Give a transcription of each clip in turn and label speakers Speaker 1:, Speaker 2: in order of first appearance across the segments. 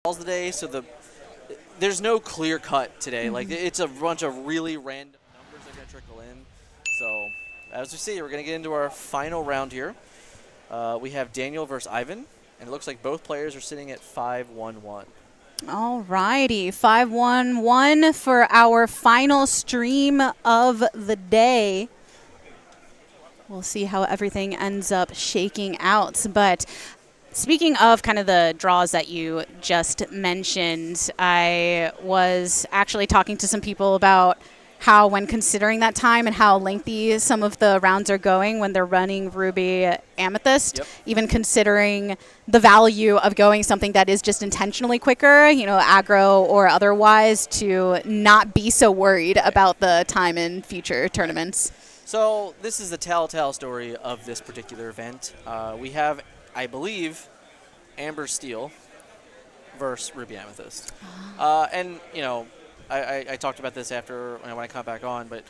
Speaker 1: draws today, so there's no clear cut today. Like it's a bunch of really random numbers that are gonna trickle in. So as we see, we're gonna get into our final round here. We have Daniel versus Ivan, and it looks like both players are sitting at 5-1-1.
Speaker 2: All righty, 5-1-1 for our final stream of the day. We'll see how everything ends up shaking out. But speaking of kind of the draws that you just mentioned, I was actually talking to some people about how when considering that time and how lengthy some of the rounds are going when they're running Ruby Amethyst, even considering the value of going something that is just intentionally quicker, aggro or otherwise, to not be so worried about the time in future tournaments.
Speaker 1: So this is the telltale story of this particular event. We have, I believe, Amber Steel versus Ruby Amethyst. And, I talked about this after when I come back on, but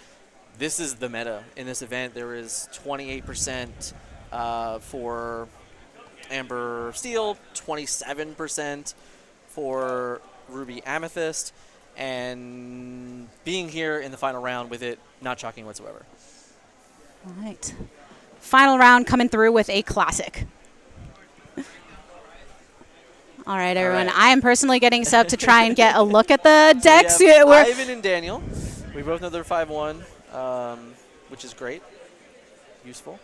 Speaker 1: this is the meta in this event. There is 28% for Amber Steel, 27% for Ruby Amethyst, and being here in the final round with it, not shocking whatsoever.
Speaker 2: All right. Final round coming through with a classic. All right, everyone. I am personally getting set up to try and get a look at the decks.
Speaker 1: So Ivan and Daniel. We both know they're 5-1, which is great. Useful.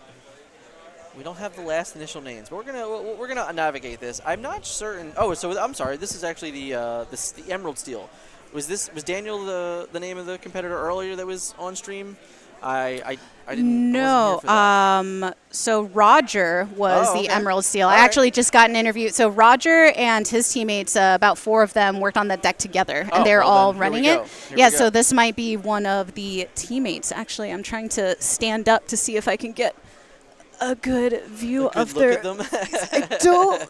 Speaker 1: We don't have the last initial names, but we're gonna navigate this. I'm not certain. Oh, so I'm sorry. This is actually the Emerald Steel. Was Daniel the name of the competitor earlier that was on stream? I didn't.
Speaker 2: No. So Roger was the Emerald Steel. I actually just got an interview. So Roger and his teammates, about 4 of them, worked on that deck together, and they're all running it. Yeah. So this might be one of the teammates. Actually, I'm trying to stand up to see if I can get a good view of their.
Speaker 1: Look at them.
Speaker 2: I don't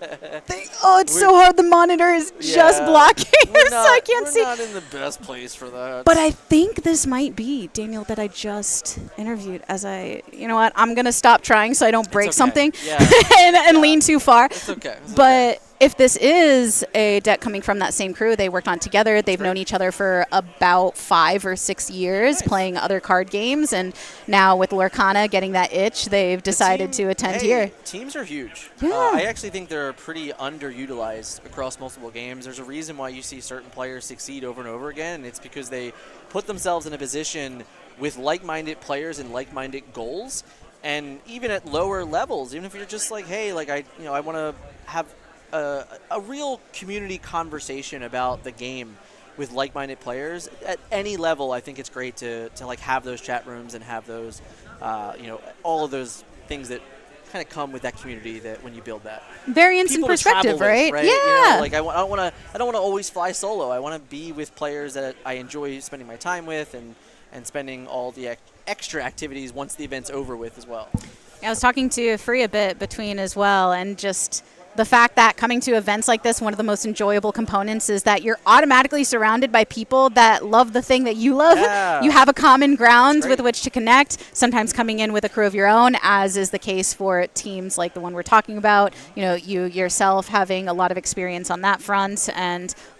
Speaker 2: think. Oh, it's so hard. The monitor is just blocking, so I can't see.
Speaker 1: We're not in the best place for that.
Speaker 2: But I think this might be Daniel that I just interviewed. You know what? I'm gonna stop trying so I don't break something and lean too far.
Speaker 1: It's okay.
Speaker 2: But if this is a deck coming from that same crew, they worked on together. They've known each other for about 5 or 6 years, playing other card games, and now with Lorcana getting that itch, they've decided to attend here.
Speaker 1: Teams are huge.
Speaker 2: Yeah.
Speaker 1: I actually think they're pretty underutilized across multiple games. There's a reason why you see certain players succeed over and over again, and it's because they put themselves in a position with like-minded players and like-minded goals, and even at lower levels, even if you're just like, hey, like I want to have a real community conversation about the game with like-minded players at any level. I think it's great to like have those chat rooms and have those all of those things that kind of come with that community that when you build that
Speaker 2: variance in perspective, right?
Speaker 1: Yeah. I don't want to always fly solo. I want to be with players that I enjoy spending my time with and spending all the extra activities once the event's over with as well.
Speaker 2: I was talking to Free a bit between as well, and just the fact that coming to events like this, one of the most enjoyable components is that you're automatically surrounded by people that love the thing that you love.
Speaker 1: Yeah.
Speaker 2: You have a common ground with which to connect, sometimes coming in with a crew of your own, as is the case for teams like the one we're talking about. You yourself having a lot of experience on that front,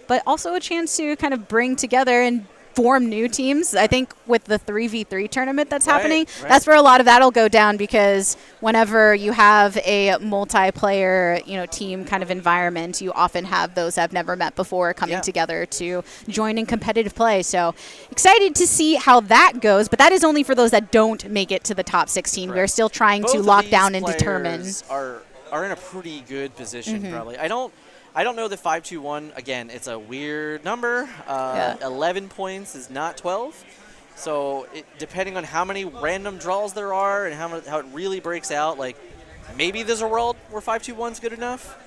Speaker 2: but also a chance to kind of bring together and form new teams. I think with the 3v3 tournament that's happening, that's where a lot of that'll go down, because whenever you have a multiplayer, team kind of environment, you often have those that have never met before coming together to join in competitive play. So excited to see how that goes, but that is only for those that don't make it to the top 16. We're still trying to lock down and determine.
Speaker 1: Are in a pretty good position, probably. I don't know the 5-2-1. Again, it's a weird number. 11 points is not 12. So depending on how many random draws there are and how it really breaks out, like maybe there's a world where 5-2-1 is good enough.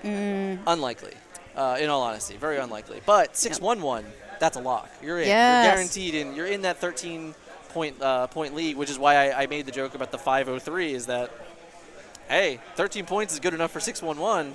Speaker 1: Unlikely, in all honesty, very unlikely. But 6-1-1, that's a lock. You're in.
Speaker 2: Yes.
Speaker 1: You're guaranteed in. You're in that 13-point league, which is why I made the joke about the 5-0-3. Is that, hey, 13 points is good enough for 6-1-1.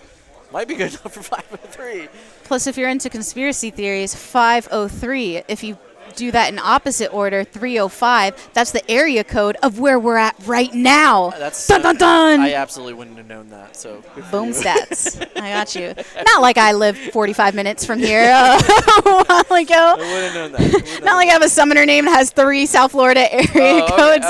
Speaker 1: Might be good enough for 5-0-3.
Speaker 2: Plus, if you're into conspiracy theories, 5-0-3, if you do that in opposite order, 305, that's the area code of where we're at right now.
Speaker 1: That's
Speaker 2: dun, dun, dun.
Speaker 1: I absolutely wouldn't have known that. So
Speaker 2: boom stats. I got you. Not like I live 45 minutes from here a while ago.
Speaker 1: I would have known that.
Speaker 2: Not like I have a summoner name that has 3 South Florida area codes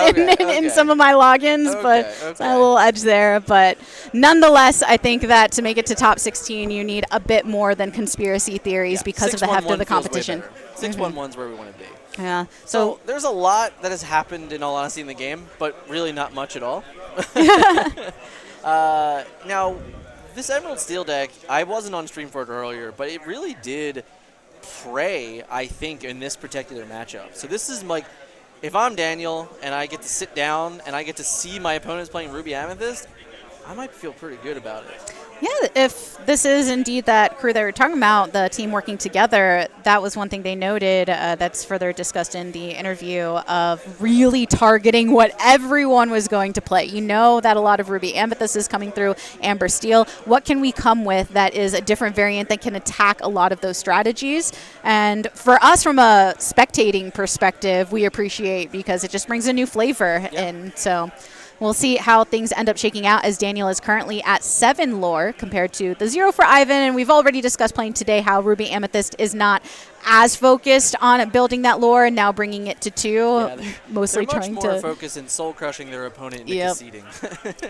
Speaker 2: in some of my logins, but a little edge there. But nonetheless, I think that to make it to top 16, you need a bit more than conspiracy theories because of the heft of the competition.
Speaker 1: 6-1-1 is where we want to be.
Speaker 2: Yeah.
Speaker 1: So there's a lot that has happened, in all honesty, in the game, but really not much at all. Now, this Emerald Steel deck, I wasn't on stream for it earlier, but it really did prey, I think, in this particular matchup. So this is like, if I'm Daniel and I get to sit down and I get to see my opponents playing Ruby Amethyst, I might feel pretty good about it.
Speaker 2: Yeah, if this is indeed that crew that we're talking about, the team working together, that was one thing they noted that's further discussed in the interview of really targeting what everyone was going to play. You know that a lot of Ruby Amethyst is coming through, Amber Steel. What can we come with that is a different variant that can attack a lot of those strategies? And for us, from a spectating perspective, we appreciate because it just brings a new flavor in. So we'll see how things end up shaking out as Daniel is currently at 7 lore compared to the 0 for Ivan. And we've already discussed playing today how Ruby Amethyst is not as focused on building that lore and now bringing it to 2.
Speaker 1: Yeah,
Speaker 2: mostly
Speaker 1: they're
Speaker 2: trying
Speaker 1: much more
Speaker 2: to
Speaker 1: focus in soul crushing their opponent into conceding.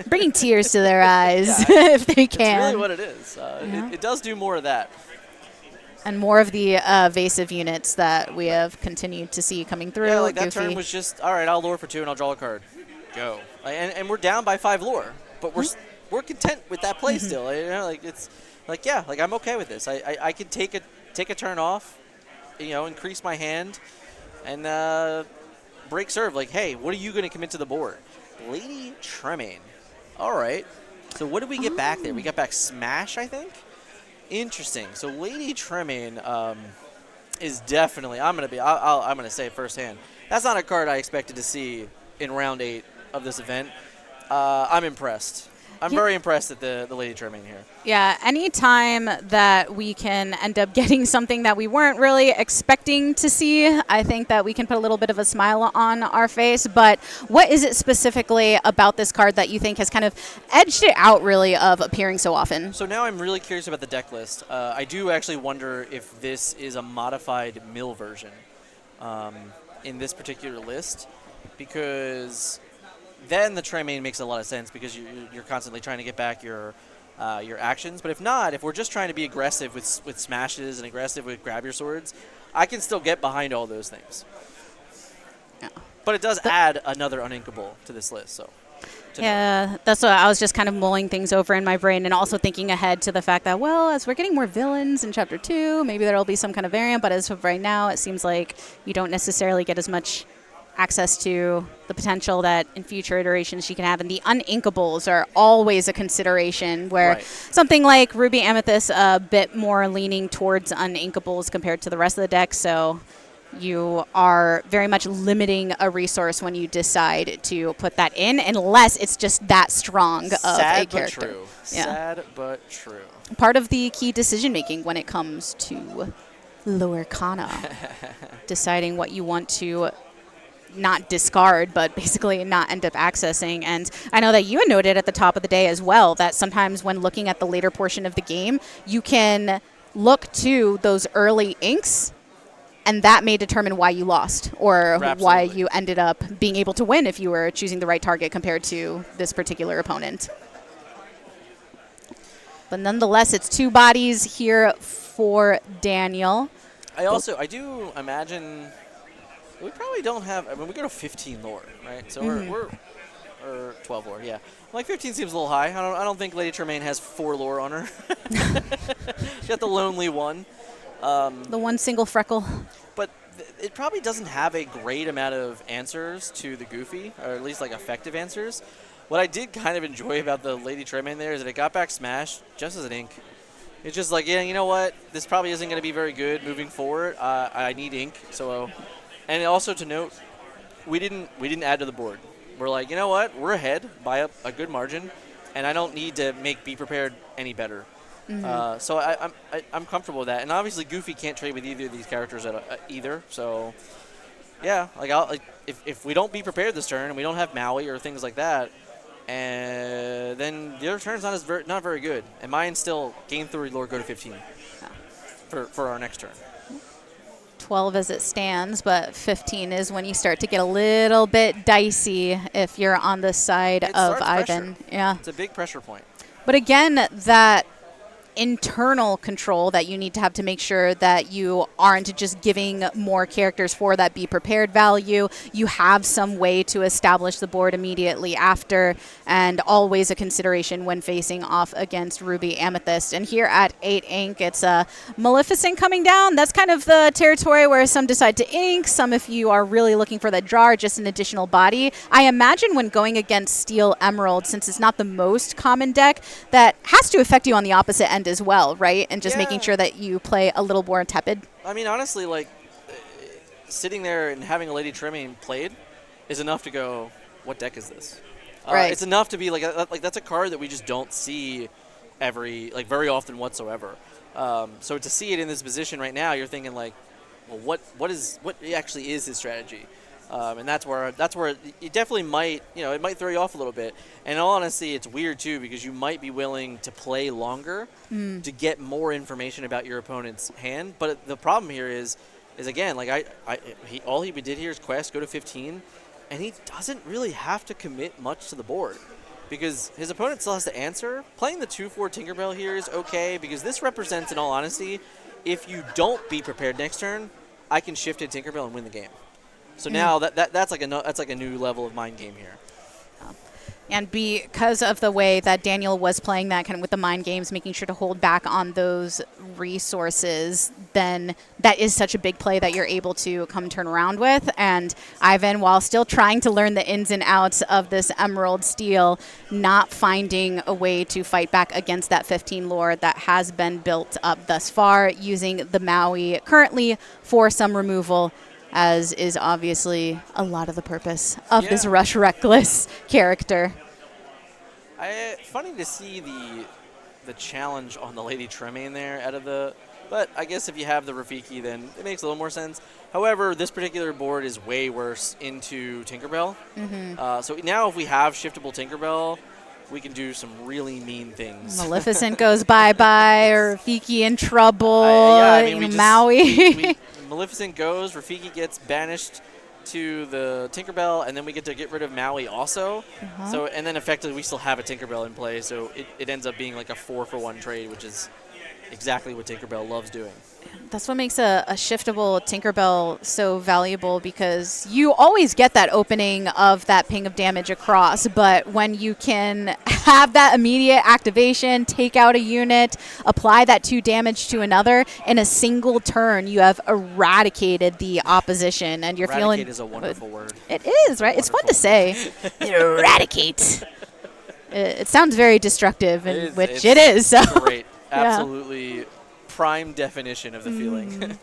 Speaker 2: bringing tears to their eyes if they can.
Speaker 1: That's really what it is. It does do more of that.
Speaker 2: And more of the evasive units that we have continued to see coming through.
Speaker 1: Yeah, like that
Speaker 2: Goofy.
Speaker 1: turn was just, all right, I'll lure for 2 and I'll draw a card. Go. And we're down by 5 lore, but we're content with that play still. You know, like it's like, yeah, like I'm okay with this. I could take a turn off, you know, increase my hand, and break serve. Like, hey, what are you going to commit to the board? Lady Tremaine. All right. So what did we get back there? We got back Smash, I think. Interesting. So Lady Tremaine is definitely. I'm gonna say it firsthand. That's not a card I expected to see in round 8 of this event. I'm impressed. I'm very impressed at the Lady Tremaine here.
Speaker 2: Yeah, anytime that we can end up getting something that we weren't really expecting to see, I think that we can put a little bit of a smile on our face. But what is it specifically about this card that you think has kind of edged it out, really, of appearing so often?
Speaker 1: So now I'm really curious about the deck list. I do actually wonder if this is a modified mill version in this particular list, because then the Tremaine makes a lot of sense because you're constantly trying to get back your actions. But if not, if we're just trying to be aggressive with smashes and aggressive with grab your swords, I can still get behind all those things.
Speaker 2: Yeah.
Speaker 1: But it does add another uninkable to this list. So
Speaker 2: yeah, that's what I was just kind of mulling things over in my brain and also thinking ahead to the fact that, well, as we're getting more villains in Chapter 2, maybe there will be some kind of variant. But as of right now, it seems like you don't necessarily get as much access to the potential that in future iterations she can have. And the uninkables are always a consideration where something like Ruby Amethyst a bit more leaning towards uninkables compared to the rest of the deck. So you are very much limiting a resource when you decide to put that in, unless it's just that strong of a character.
Speaker 1: Sad but true. Sad but true.
Speaker 2: Part of the key decision making when it comes to Lorcana. Deciding what you want to not discard, but basically not end up accessing. And I know that you had noted at the top of the day as well that sometimes when looking at the later portion of the game, you can look to those early inks, and that may determine why you lost or why you ended up being able to win if you were choosing the right target compared to this particular opponent. But nonetheless, it's 2 bodies here for Daniel.
Speaker 1: I do imagine we probably don't have. I mean, we go to 15 lore, right? So we're or 12 lore, yeah. Like 15 seems a little high. I don't think Lady Tremaine has 4 lore on her. She got the lonely one.
Speaker 2: The one single freckle.
Speaker 1: But it probably doesn't have a great amount of answers to the Goofy, or at least like effective answers. What I did kind of enjoy about the Lady Tremaine there is that it got back Smash just as an ink. It's just like, yeah, you know what? This probably isn't going to be very good moving forward. I need ink, so. And also to note, we didn't add to the board. We're like, you know what? We're ahead by a good margin, and I don't need to make Be Prepared any better. So I'm comfortable with that. And obviously, Goofy can't trade with either of these characters either. So Yeah, like if we don't be prepared this turn and we don't have Maui or things like that, and then the other turn's not very good. And mine still game 3 Lord go to 15 for our next turn.
Speaker 2: 12 as it stands, but 15 is when you start to get a little bit dicey if you're on the side of Ivan.
Speaker 1: Pressure.
Speaker 2: Yeah.
Speaker 1: It's a big pressure point.
Speaker 2: But again, that internal control that you need to have to make sure that you aren't just giving more characters for that be prepared value. You have some way to establish the board immediately after, and always a consideration when facing off against Ruby Amethyst. And here at 8 ink, it's a Maleficent coming down. That's kind of the territory where some decide to ink, some if you are really looking for the draw, or just an additional body. I imagine when going against Steel Emerald, since it's not the most common deck, that has to affect you on the opposite end as well, right? And just making sure that you play a little more tepid.
Speaker 1: I mean, honestly, like sitting there and having a Lady Tremaine played is enough to go, what deck is this?
Speaker 2: Right.
Speaker 1: It's enough to be like that's a card that we just don't see very often whatsoever. So to see it in this position right now, you're thinking like, well, what actually is his strategy? And that's where it definitely might, it might throw you off a little bit. And in all honesty, it's weird too, because you might be willing to play longer to get more information about your opponent's hand. But the problem here is again, like all he did here is quest, go to 15, and he doesn't really have to commit much to the board because his opponent still has to answer. Playing the 2/4 Tinkerbell here is okay because this represents, in all honesty, if you don't be prepared next turn, I can shift to Tinkerbell and win the game. So now that's like a new level of mind game here.
Speaker 2: And because of the way that Daniel was playing that kind of with the mind games, making sure to hold back on those resources, then that is such a big play that you're able to come turn around with. And Ivan, while still trying to learn the ins and outs of this Emerald Steel, not finding a way to fight back against that 15 lore that has been built up thus far, using the Maui currently for some removal, as is obviously a lot of the purpose of this Rush Reckless character.
Speaker 1: Funny to see the challenge on the Lady Tremaine there but I guess if you have the Rafiki, then it makes a little more sense. However, this particular board is way worse into Tinkerbell. So now if we have shiftable Tinkerbell, we can do some really mean things.
Speaker 2: Maleficent goes bye-bye, or Rafiki in trouble, Maui.
Speaker 1: Maleficent goes, Rafiki gets banished to the Tinkerbell, and then we get to get rid of Maui also. So, and then effectively we still have a Tinkerbell in play, so it ends up being like a 4-for-1 trade, which is exactly what Tinkerbell loves doing.
Speaker 2: That's what makes a shiftable Tinkerbell so valuable, because you always get that opening of that ping of damage across, but when you can have that immediate activation, take out a unit, apply that 2 damage to another, in a single turn, you have eradicated the opposition, and you're feeling...
Speaker 1: Eradicate is a wonderful word.
Speaker 2: It is, right? It's fun to say. Eradicate. It sounds very destructive, which it is. So.
Speaker 1: Great. Absolutely prime definition of the feeling.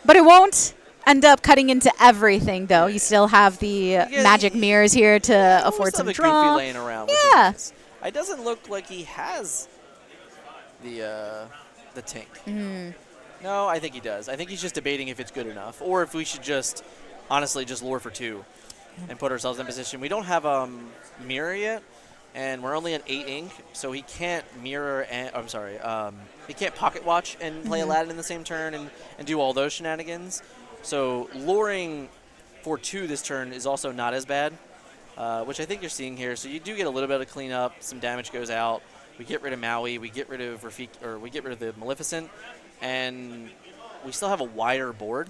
Speaker 2: But it won't end up cutting into everything, though. You still have the magic mirrors here to afford some draw.
Speaker 1: Goofy laying around.
Speaker 2: Yeah.
Speaker 1: It doesn't look like he has the Tink. No, I think he does. I think he's just debating if it's good enough, or if we should just honestly just lure for 2 and put ourselves in position. We don't have mirror yet. And we're only at 8 ink, so he can't mirror and he can't pocket watch and play Aladdin in the same turn and do all those shenanigans. So luring for 2 this turn is also not as bad, which I think you're seeing here. So you do get a little bit of cleanup, some damage goes out. We get rid of Maui, we get rid of we get rid of the Maleficent, and we still have a wider board.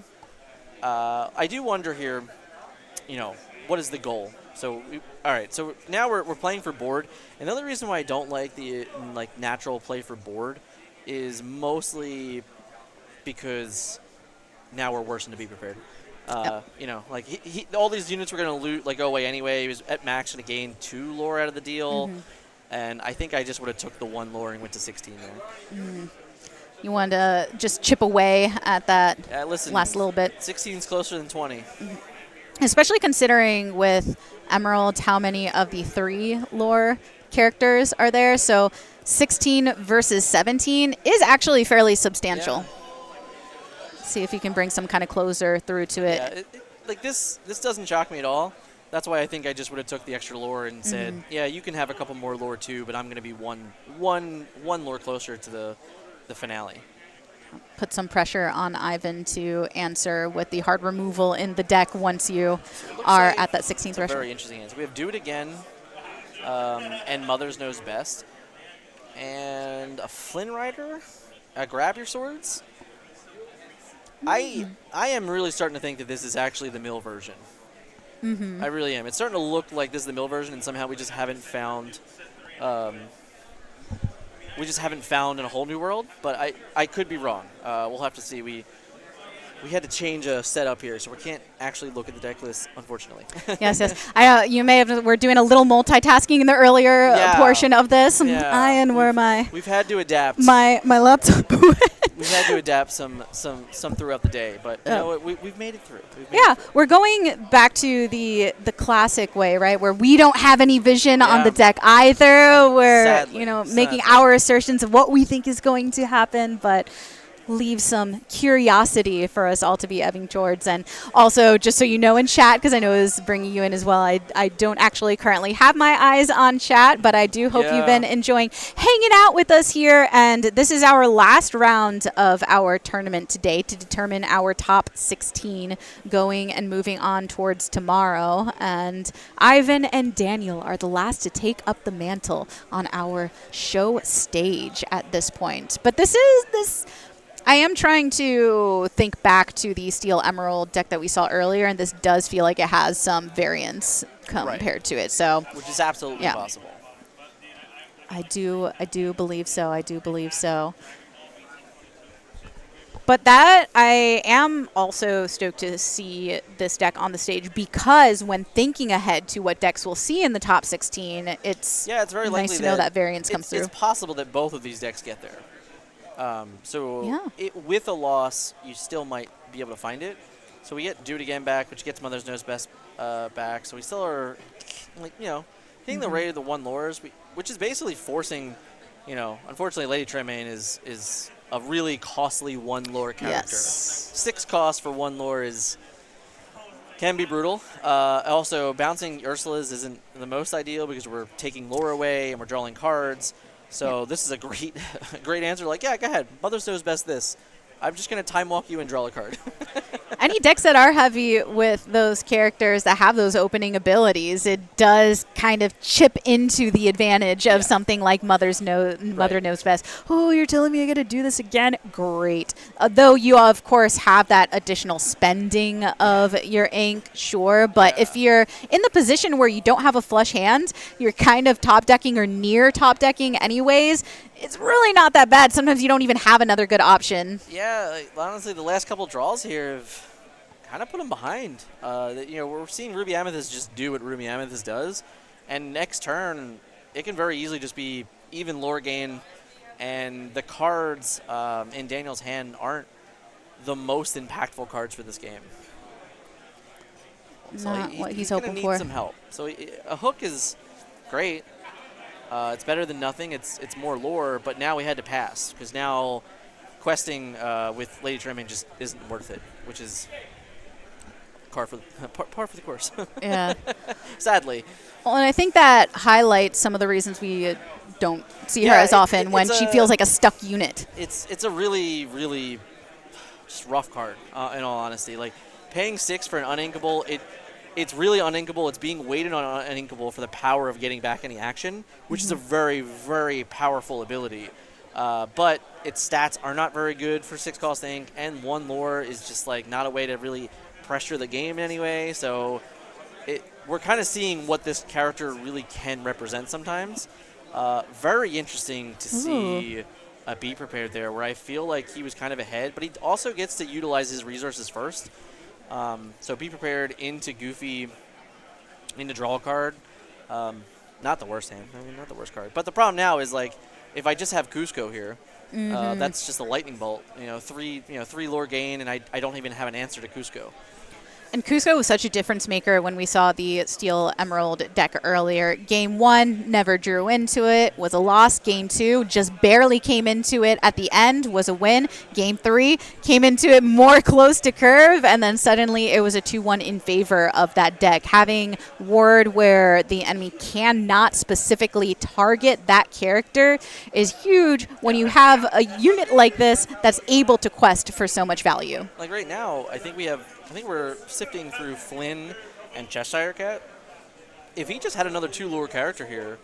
Speaker 1: I do wonder here, what is the goal? So, all right. So now we're playing for board. And the other reason why I don't like the natural play for board is mostly because now we're worse than to be prepared. All these units were going to go away anyway. He was at max and gained 2 lore out of the deal. And I think I just would have took the 1 lore and went to 16 there.
Speaker 2: You wanted to just chip away at that last little bit.
Speaker 1: 16 is closer than 20.
Speaker 2: Especially considering with Emerald how many of the 3 lore characters are there. So 16 versus 17 is actually fairly substantial. See if you can bring some kind of closer through to it.
Speaker 1: like this doesn't shock me at all. That's why I think I just would have took the extra lore and said, yeah, you can have a couple more lore too, but I'm going to be one lore closer to the finale.
Speaker 2: Put some pressure on Ivan to answer with the hard removal in the deck once you are
Speaker 1: like
Speaker 2: at that 16th threshold.
Speaker 1: Very interesting answer. We have Do It Again and Mother's Knows Best and a Flynn Rider, Grab Your Swords. I am really starting to think that this is actually the mill version. I really am. It's starting to look like this is the mill version, and somehow we just haven't found in a whole new world. But I could be wrong. We'll have to see. We had to change a setup here, so we can't actually look at the deck list, unfortunately.
Speaker 2: Yes. You may have. We're doing a little multitasking in the earlier portion of this.
Speaker 1: We've had to adapt.
Speaker 2: My laptop.
Speaker 1: We've had to adapt some throughout the day, but you know what? We've made it through.
Speaker 2: We're going back to the classic way, right? Where we don't have any vision on the deck either. We're
Speaker 1: Sadly.
Speaker 2: making our assertions of what we think is going to happen, but leave some curiosity for us all to be ebbing towards. And also, just so you know, in chat, because I know it was bringing you in as well, I don't actually currently have my eyes on chat, but I do hope you've been enjoying hanging out with us here. And this is our last round of our tournament today to determine our top 16 going and moving on towards tomorrow. And Ivan and Daniel are the last to take up the mantle on our show stage at this point. But I am trying to think back to the Steel Emerald deck that we saw earlier, and this does feel like it has some variance compared to it. So,
Speaker 1: which is absolutely possible.
Speaker 2: I do believe so. I do believe so. But that, I am also stoked to see this deck on the stage, because when thinking ahead to what decks we'll see in the top 16, it's
Speaker 1: very
Speaker 2: nice to know that variance comes through.
Speaker 1: It's possible that both of these decks get there. With a loss, you still might be able to find it. So we get Do It Again back, which gets Mother's Knows Best back. So we still are, hitting the rate of the one lores, which is basically forcing, unfortunately, Lady Tremaine is a really costly one lore character.
Speaker 2: Yes.
Speaker 1: 6 costs for one lore can be brutal. Also, bouncing Ursula's isn't the most ideal because we're taking lore away and we're drawing cards. So this is a great answer. Go ahead. Mother's Knows Best this. I'm just going to time walk you and draw a card.
Speaker 2: Any decks that are heavy with those characters that have those opening abilities, it does kind of chip into the advantage of something like Mother Knows Best. Oh, you're telling me I got to do this again? Great. Though you, of course, have that additional spending of your ink, sure. But if you're in the position where you don't have a flush hand, you're kind of top decking or near top decking anyways, it's really not that bad. Sometimes you don't even have another good option.
Speaker 1: Yeah, honestly, the last couple draws here have kind of put them behind. We're seeing Ruby Amethyst just do what Ruby Amethyst does, and next turn, it can very easily just be even lore gain, and the cards in Daniel's hand aren't the most impactful cards for this game.
Speaker 2: Not what he's hoping for.
Speaker 1: He's going to need some help. So a hook is great. It's better than nothing. It's more lore, but now we had to pass because now questing with Lady Tremaine just isn't worth it, which is par for the course. Yeah. Sadly.
Speaker 2: Well, and I think that highlights some of the reasons we don't see her as often when she feels like a stuck unit.
Speaker 1: It's a really, really just rough card, in all honesty. Paying 6 for an uninkable, it's really uninkable. It's being weighted on uninkable for the power of getting back any action, which is a very, very powerful ability. But its stats are not very good for 6 cost ink, and 1 lore is just not a way to really pressure the game anyway. So we're kind of seeing what this character really can represent sometimes. Very interesting to see Be Prepared there, where I feel like he was kind of ahead, but he also gets to utilize his resources first. So Be Prepared into Goofy, into draw a card. Not the worst hand. Not the worst card. But the problem now is if I just have Cusco here, that's just a lightning bolt. 3 lore gain, and I don't even have an answer to Cusco.
Speaker 2: And Cusco was such a difference maker when we saw the Steel Emerald deck earlier. Game 1, never drew into it, was a loss. Game 2, just barely came into it at the end, was a win. Game 3, came into it more close to curve, and then suddenly it was a 2-1 in favor of that deck. Having ward where the enemy cannot specifically target that character is huge when you have a unit like this that's able to quest for so much value.
Speaker 1: Like right now, I think we're sifting through Flynn and Cheshire Cat. If he just had another 2 lure character here,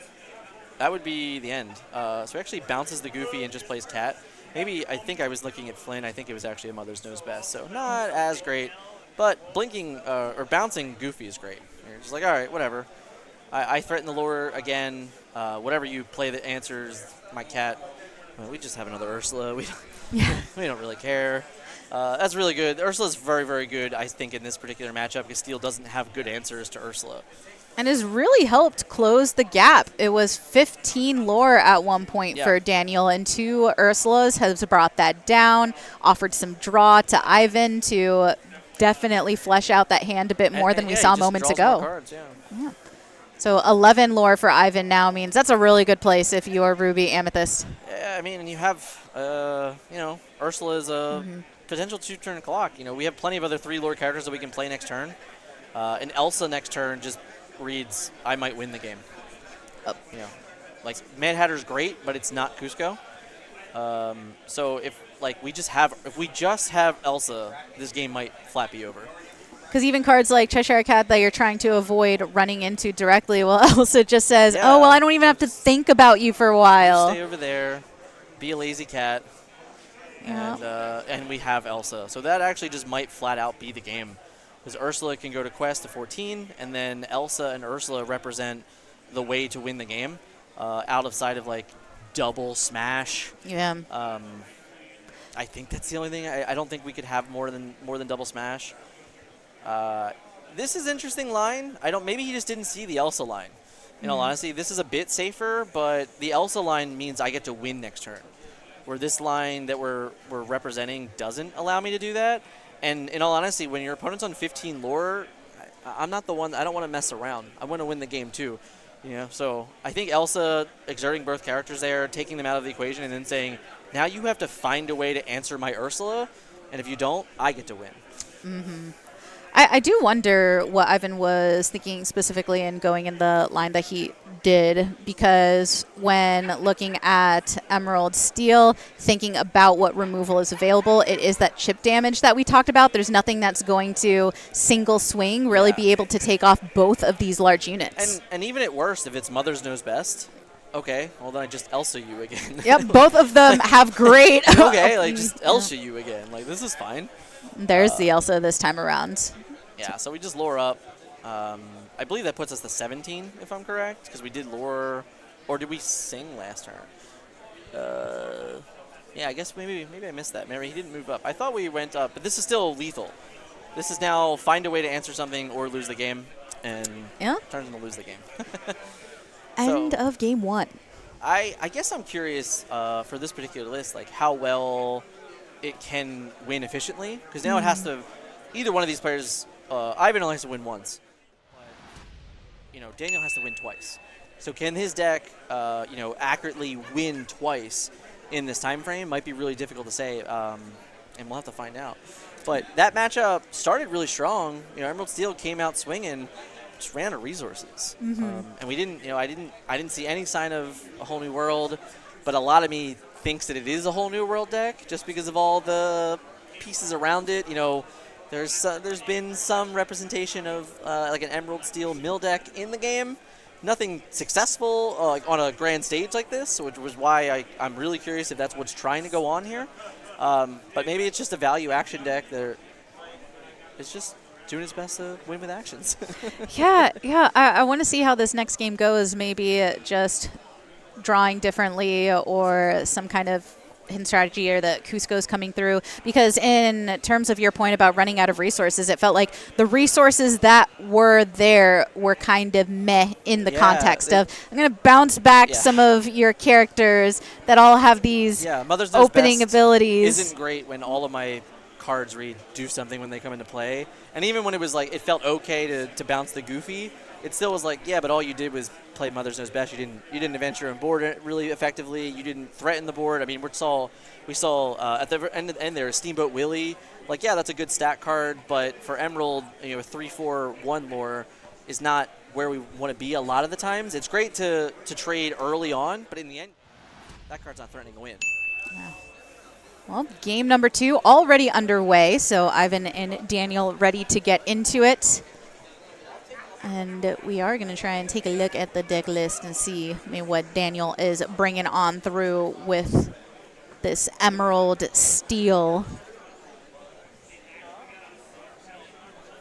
Speaker 1: that would be the end. So he actually bounces the Goofy and just plays Cat. Maybe, I think I was looking at Flynn. I think it was actually a Mother's Knows Best, so not as great. But blinking or bouncing Goofy is great. You're just like, all right, whatever. I threaten the lure again. Whatever you play that answers my Cat. Well, we just have another Ursula. We don't really care. That's really good. Ursula's very, very good, I think, in this particular matchup because Steel doesn't have good answers to Ursula.
Speaker 2: And has really helped close the gap. It was 15 lore at one point for Daniel, and 2 Ursulas has brought that down, offered some draw to Ivan to definitely flesh out that hand a bit more than we saw moments ago.
Speaker 1: Cards, yeah.
Speaker 2: So 11 lore for Ivan now means that's a really good place if you are Ruby Amethyst.
Speaker 1: Yeah, I mean, and you have, Ursula is a potential 2-turn clock. We have plenty of other 3 lore characters that we can play next turn. And Elsa next turn just reads, I might win the game. Like, Mad Hatter's great, but it's not Cusco. So if we just have Elsa, this game might flat be over.
Speaker 2: Because even cards like Cheshire Cat that you're trying to avoid running into directly, well, Elsa just says, oh, well, I don't even have to think about you for a while.
Speaker 1: Stay over there, be a lazy cat, and we have Elsa. So that actually just might flat out be the game. Because Ursula can go to Quest to 14, and then Elsa and Ursula represent the way to win the game out of sight of, double smash.
Speaker 2: Yeah.
Speaker 1: I think that's the only thing. I don't think we could have more than double smash. This is interesting line. Maybe he just didn't see the Elsa line. In all honesty, this is a bit safer, but the Elsa line means I get to win next turn. Where this line that we're representing doesn't allow me to do that. And in all honesty, when your opponent's on 15 lore, I'm not the one. I don't want to mess around. I want to win the game too. So I think Elsa exerting both characters there, taking them out of the equation, and then saying, now you have to find a way to answer my Ursula, and if you don't, I get to win.
Speaker 2: Mm-hmm. I do wonder what Ivan was thinking specifically in going in the line that he did, because when looking at Emerald Steel, thinking about what removal is available, it is that chip damage that we talked about. There's nothing that's going to single swing, really be able to take off both of these large units.
Speaker 1: And even at worst, if it's Mother's Knows Best, okay, well then I just Elsa you again.
Speaker 2: Yep, both of them have great.
Speaker 1: Okay, just Elsa you again. This is fine.
Speaker 2: There's the Elsa this time around.
Speaker 1: Yeah, so we just lure up. I believe that puts us to 17, if I'm correct, because we did lure, or did we sing last turn? Yeah, I guess maybe I missed that. Maybe he didn't move up. I thought we went up, but this is still lethal. This is now find a way to answer something or lose the game, and turns into lose the game.
Speaker 2: End of game 1.
Speaker 1: I guess I'm curious for this particular list, how well it can win efficiently, because now it has to. Either one of these players, Ivan only has to win once. But, Daniel has to win twice. So can his deck, accurately win twice in this time frame? Might be really difficult to say, and we'll have to find out. But that matchup started really strong. Emerald Steel came out swinging, just ran out of resources, and we didn't. I didn't see any sign of a whole new world, but a lot of me thinks that it is a whole new world deck just because of all the pieces around it. There's been some representation of an Emerald Steel mill deck in the game. Nothing successful on a grand stage like this, which was why I'm really curious if that's what's trying to go on here. But maybe it's just a value action deck that is just doing its best to win with actions.
Speaker 2: Yeah. I want to see how this next game goes. Maybe just drawing differently or some kind of hidden strategy or that Cusco's coming through, because in terms of your point about running out of resources, it felt like the resources that were there were kind of meh in the context of I'm going to bounce back some of your characters that all have these
Speaker 1: Mother's
Speaker 2: opening
Speaker 1: Best
Speaker 2: abilities.
Speaker 1: Isn't great when all of my cards really do something when they come into play. And even when it was like, it felt okay to bounce the Goofy, it still was like, yeah, but all you did was play Mother's Knows Best. You didn't advance your own board really effectively. You didn't threaten the board. I mean, we saw at the end there, Steamboat Willie. Like, yeah, that's a good stat card, but for Emerald, 3-4-1 lore is not where we want to be a lot of the times. It's great to trade early on, but in the end, that card's not threatening to win.
Speaker 2: Wow. Well, game number 2 already underway, so Ivan and Daniel ready to get into it. And we are going to try and take a look at the deck list and see what Daniel is bringing on through with this Emerald Steel.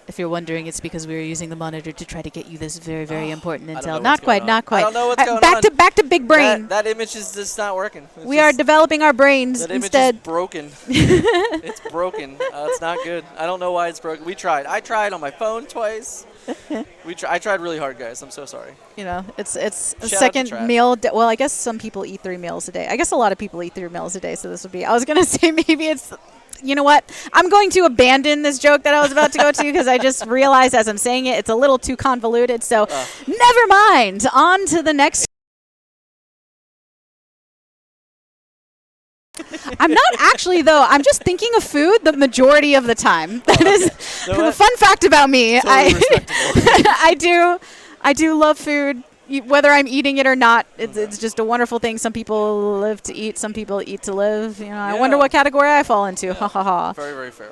Speaker 2: If you're wondering, it's because we were using the monitor to try to get you this very, very important intel. Not quite.
Speaker 1: I don't know what's going on.
Speaker 2: Back to big brain.
Speaker 1: That image is just not working.
Speaker 2: We are developing our brains
Speaker 1: that
Speaker 2: instead.
Speaker 1: Image is broken. It's broken. It's not good. I don't know why it's broken. We tried. I tried on my phone twice. I tried really hard, guys. I'm so sorry.
Speaker 2: It's a second meal. Well, I guess some people eat 3 meals a day. I guess a lot of people eat 3 meals a day, so this would be. I was going to say maybe it's. You know what? I'm going to abandon this joke that I was about to go to because I just realized as I'm saying it, it's a little too convoluted. So never mind. On to the next. I'm not actually, though. I'm just thinking of food the majority of the time. That is the fun fact about me.
Speaker 1: Totally
Speaker 2: I do love food. Whether I'm eating it or not, it's just a wonderful thing. Some people live to eat, some people eat to live. I wonder what category I fall into. Ha ha ha.
Speaker 1: Very, very fair.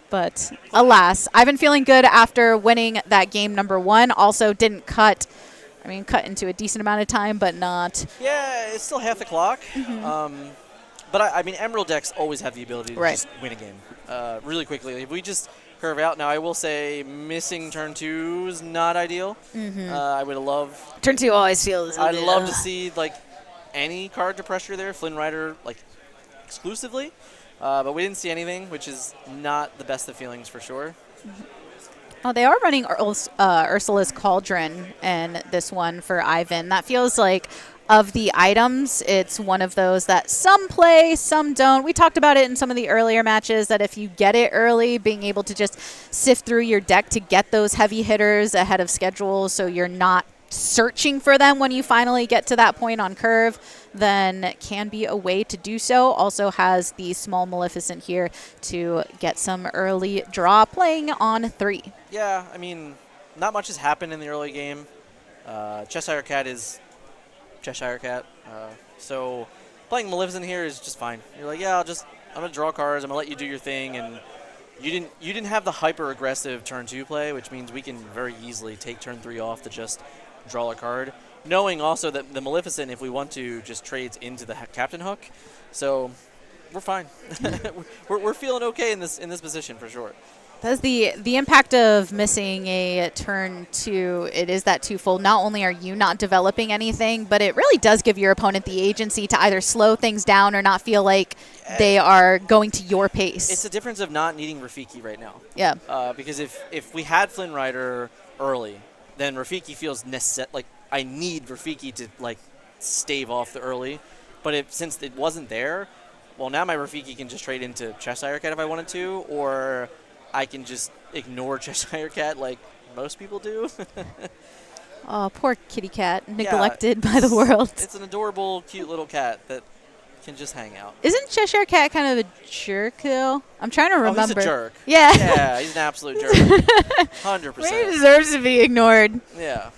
Speaker 2: But alas, I've been feeling good after winning that game number 1. Also didn't cut into a decent amount of time, but not.
Speaker 1: Yeah, it's still half the clock. But I mean, Emerald decks always have the ability to just win a game really quickly. If we just curve out. Now, I will say missing turn 2 is not ideal. I would love...
Speaker 2: Turn 2 always feels...
Speaker 1: I'd love to see, like, any card to pressure there, Flynn Rider, like, exclusively. But we didn't see anything, which is not the best of feelings for sure.
Speaker 2: Oh, they are running Ursula's Cauldron in this one for Ivan. That feels like... Of the items, it's one of those that some play, some don't. We talked about it in some of the earlier matches that if you get it early, being able to just sift through your deck to get those heavy hitters ahead of schedule so you're not searching for them when you finally get to that point on curve, then can be a way to do so. Also has the small Maleficent here to get some early draw playing on 3.
Speaker 1: Yeah, I mean, not much has happened in the early game. Cheshire Cat is... Cheshire Cat. So playing Maleficent here is just fine. You're like, yeah, I'm gonna draw cards. I'm gonna let you do your thing, and you didn't have the hyper aggressive turn 2 play, which means we can very easily take turn 3 off to just draw a card. Knowing also that the Maleficent, if we want to, just trades into the Captain Hook, so we're fine. we're feeling okay in this position for sure.
Speaker 2: That's the impact of missing a turn 2. It is that twofold. Not only are you not developing anything, but it really does give your opponent the agency to either slow things down or not feel like they are going to your pace.
Speaker 1: It's the difference of not needing Rafiki right now.
Speaker 2: Yeah.
Speaker 1: Because if we had Flynn Rider early, then Rafiki feels like I need Rafiki to like stave off the early. But since it wasn't there, well, now my Rafiki can just trade into Cheshire Cat if I wanted to, or I can just ignore Cheshire Cat like most people do.
Speaker 2: Oh, poor kitty cat, neglected by the world.
Speaker 1: It's an adorable, cute little cat that can just hang out.
Speaker 2: Isn't Cheshire Cat kind of a jerk, though? I'm trying to remember.
Speaker 1: Oh, he's a jerk.
Speaker 2: Yeah.
Speaker 1: Yeah, he's an absolute jerk. 100%.
Speaker 2: He deserves to be ignored.
Speaker 1: Yeah.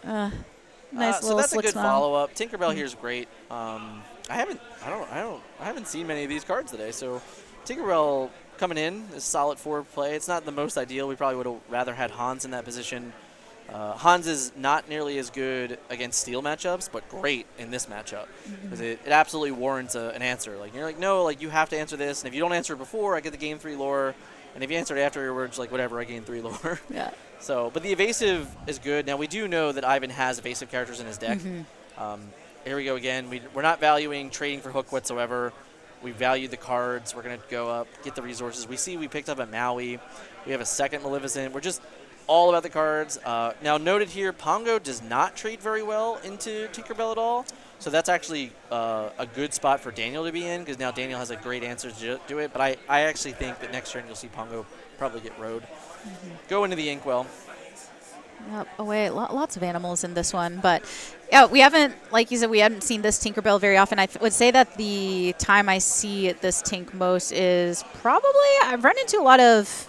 Speaker 2: Nice
Speaker 1: so
Speaker 2: little
Speaker 1: that's a
Speaker 2: slick
Speaker 1: good
Speaker 2: smile.
Speaker 1: follow-up. Tinkerbell here is great. I haven't seen many of these cards today, so Tinkerbell coming in is solid forward play. It's not the most ideal. We probably would have rather had Hans in that position. Hans is not nearly as good against steel matchups, but great in this matchup because it absolutely warrants an answer. Like you're like, no, like you have to answer this, and if you don't answer it before, I get the game 3 lore, and if you answer it afterwards, like whatever, I gain 3 lore.
Speaker 2: Yeah.
Speaker 1: So, but the evasive is good. Now we do know that Ivan has evasive characters in his deck. Here we go again. We're not valuing trading for Hook whatsoever. We value the cards. We're going to go up, get the resources. We picked up a Maui. We have a second Maleficent. We're just all about the cards. Now, noted here, Pongo does not trade very well into Tinkerbell at all. So that's actually a good spot for Daniel to be in, because now Daniel has a great answer to do it. But I actually think that next turn you'll see Pongo probably get rode. Go into the Inkwell.
Speaker 2: Yep, away. Lots of animals in this one. But yeah, we haven't, like you said, we haven't seen this Tinkerbell very often. I would say that the time I see this Tink most is probably, I've run into a lot of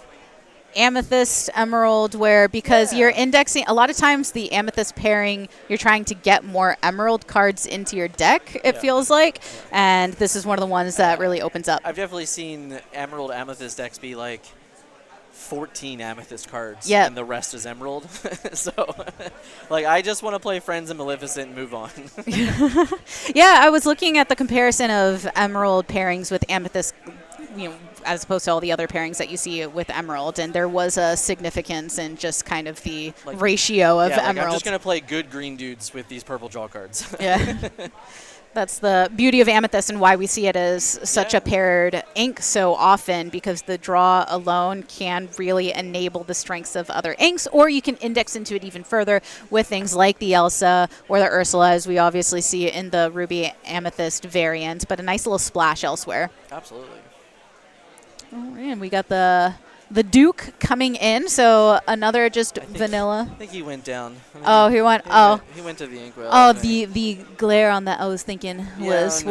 Speaker 2: Amethyst, Emerald, where because you're indexing, a lot of times the Amethyst pairing, you're trying to get more Emerald cards into your deck, it feels like. And this is one of the ones that really opens up.
Speaker 1: I've definitely seen Emerald Amethyst decks be like 14 Amethyst cards,
Speaker 2: Yep.
Speaker 1: and the rest is Emerald. So, like, I just want to play Friends and Maleficent and move on.
Speaker 2: Yeah, I was looking at the comparison of Emerald pairings with Amethyst, you know, as opposed to all the other pairings that you see with Emerald, and there was a significance in just kind of the ratio of Emerald.
Speaker 1: I'm just going to play good green dudes with these purple draw cards.
Speaker 2: Yeah. That's the beauty of Amethyst and why we see it as such a paired ink so often, because the draw alone can really enable the strengths of other inks, or you can index into it even further with things like the Elsa or the Ursula, as we obviously see in the Ruby Amethyst variant, but a nice little splash elsewhere.
Speaker 1: Absolutely.
Speaker 2: Oh, and we got the Duke coming in, so another just vanilla.
Speaker 1: I think he went down.
Speaker 2: He went.
Speaker 1: He went to the Inkwell.
Speaker 2: Oh, the glare on that I was thinking was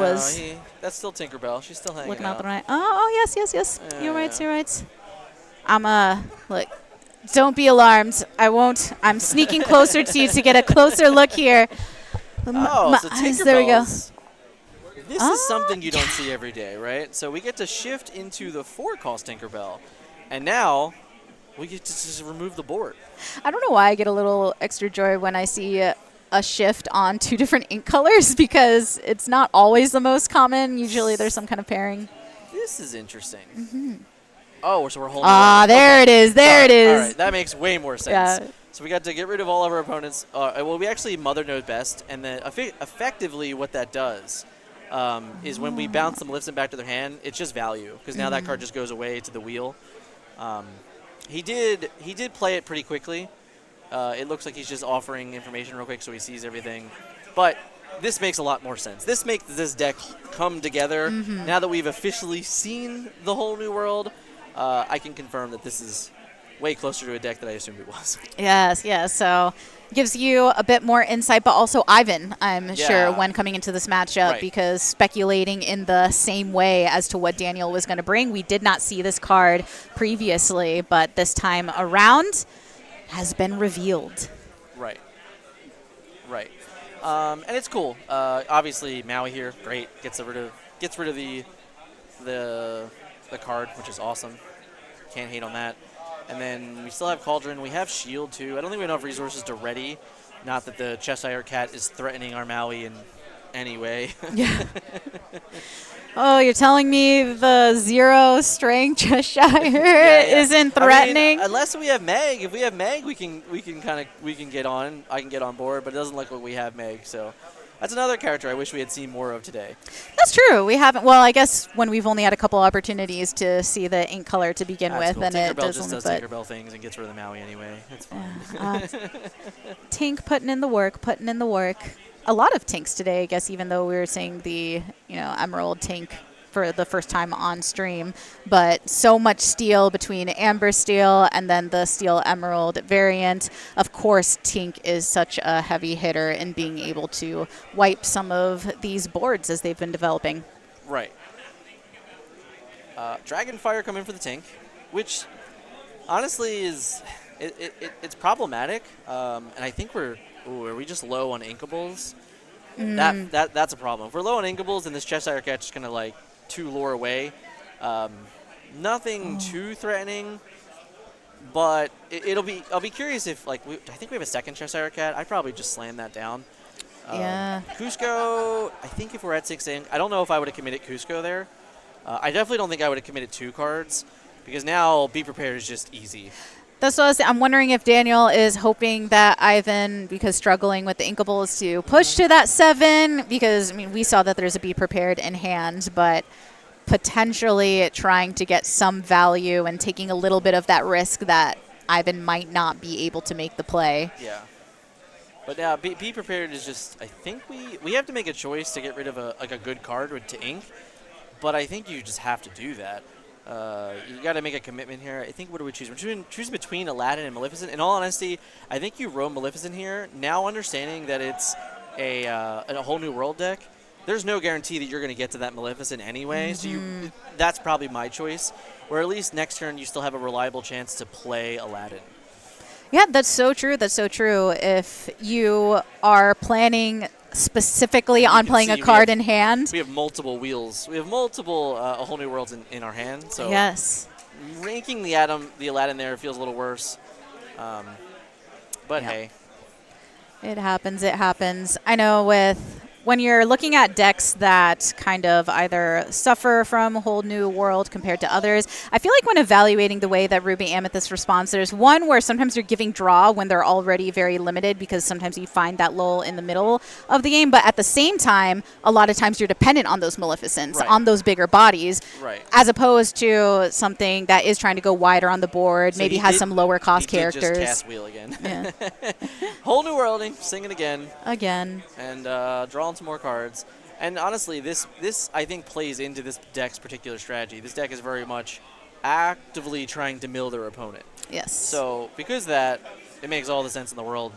Speaker 1: that's still Tinkerbell. She's still hanging
Speaker 2: looking out the right. Oh, yes. You're right. Look. Don't be alarmed. I won't. I'm sneaking closer to you to get a closer look here.
Speaker 1: So Tinkerbells.
Speaker 2: There we go.
Speaker 1: This is something you don't see every day, right? So we get to shift into the 4-cost Tinkerbell, and now we get to just remove the board.
Speaker 2: I don't know why I get a little extra joy when I see a shift on 2 different ink colors, because it's not always the most common. Usually there's some kind of pairing.
Speaker 1: This is interesting. Oh, so we're holding.
Speaker 2: There it is. There it is.
Speaker 1: All right, that makes way more sense.
Speaker 2: Yeah.
Speaker 1: So we got to get rid of all of our opponents. Well, we actually Mother Node best, and then effectively what that does is when we bounce the Maleficent back to their hand, it's just value, because now that card just goes away to the wheel. He did play it pretty quickly. It looks like he's just offering information real quick so he sees everything. But this makes a lot more sense. This makes this deck come together. Now that we've officially seen the whole new world, I can confirm that this is way closer to a deck that I assumed it was.
Speaker 2: Yes. So gives you a bit more insight, but also Ivan, I'm sure, when coming into this matchup, because speculating in the same way as to what Daniel was going to bring. We did not see this card previously, but this time around has been revealed. Right.
Speaker 1: And it's cool. Obviously, Maui here, great. Gets rid of the card, which is awesome. Can't hate on that. And then we still have Cauldron. We have Shield, too. I don't think we have enough resources to ready. Not that the Cheshire Cat is threatening our Maui in any way.
Speaker 2: Yeah. Oh, you're telling me the 0 strength Cheshire isn't threatening?
Speaker 1: I mean, unless we have Meg. If we have Meg, we can get on. I can get on board, but it doesn't look like we have Meg. So that's another character I wish we had seen more of today.
Speaker 2: That's true. We haven't. Well, I guess when we've only had a couple opportunities to see the ink color to begin with,
Speaker 1: cool.
Speaker 2: and
Speaker 1: Tinkerbell
Speaker 2: it doesn't.
Speaker 1: Just does Tinkerbell things and gets rid of the Maui anyway. It's fine.
Speaker 2: Tink putting in the work. A lot of Tinks today, I guess, even though we were seeing the Emerald Tink for the first time on stream, but so much steel between Amber Steel and then the Steel Emerald variant. Of course, Tink is such a heavy hitter in being able to wipe some of these boards as they've been developing.
Speaker 1: Right. Dragonfire come in for the Tink, which honestly is it's problematic, and I think are we just low on Inkables? That's a problem. If we're low on Inkables, then this Cheshire Cat's just gonna like 2 lure away. Nothing too threatening, but I'll be curious if I think we have a second Cheshire Cat. I'd probably just slam that down. Cusco, I think if we're at 6 ink, I don't know if I would have committed Cusco there. I definitely don't think I would have committed 2 cards, because now Be Prepared is just easy.
Speaker 2: That's what I was saying. I'm wondering if Daniel is hoping that Ivan, because struggling with the Inkables, to push to that 7, because, I mean, we saw that there's a Be Prepared in hand, but potentially trying to get some value and taking a little bit of that risk that Ivan might not be able to make the play.
Speaker 1: Yeah. But now, be prepared is just, I think we have to make a choice to get rid of a good card to ink, but I think you just have to do that. You got to make a commitment here. I think, what do we choose? We're choosing between Aladdin and Maleficent. In all honesty, I think you roam Maleficent here. Now understanding that it's a whole new world deck, there's no guarantee that you're going to get to that Maleficent anyway, so that's probably my choice. Or at least next turn you still have a reliable chance to play Aladdin.
Speaker 2: Yeah, that's so true. That's so true. If you are planning specifically on playing a card in hand.
Speaker 1: We have multiple wheels. We have multiple A Whole New Worlds in our hand. So
Speaker 2: yes,
Speaker 1: ranking the Aladdin there feels a little worse. But hey.
Speaker 2: It happens. It happens. I know when you're looking at decks that kind of either suffer from a whole new world compared to others, I feel like when evaluating the way that Ruby Amethyst responds, there's one where sometimes you're giving draw when they're already very limited because sometimes you find that lull in the middle of the game. But at the same time, a lot of times you're dependent on those Maleficents, on those bigger bodies, as opposed to something that is trying to go wider on the board, so maybe has some lower cost characters.
Speaker 1: Just cast wheel again. Yeah. Whole new worlding, sing it again. And draw some more cards. And honestly, this I think plays into this deck's particular strategy. This deck is very much actively trying to mill their opponent.
Speaker 2: Yes.
Speaker 1: So because of that, it makes all the sense in the world.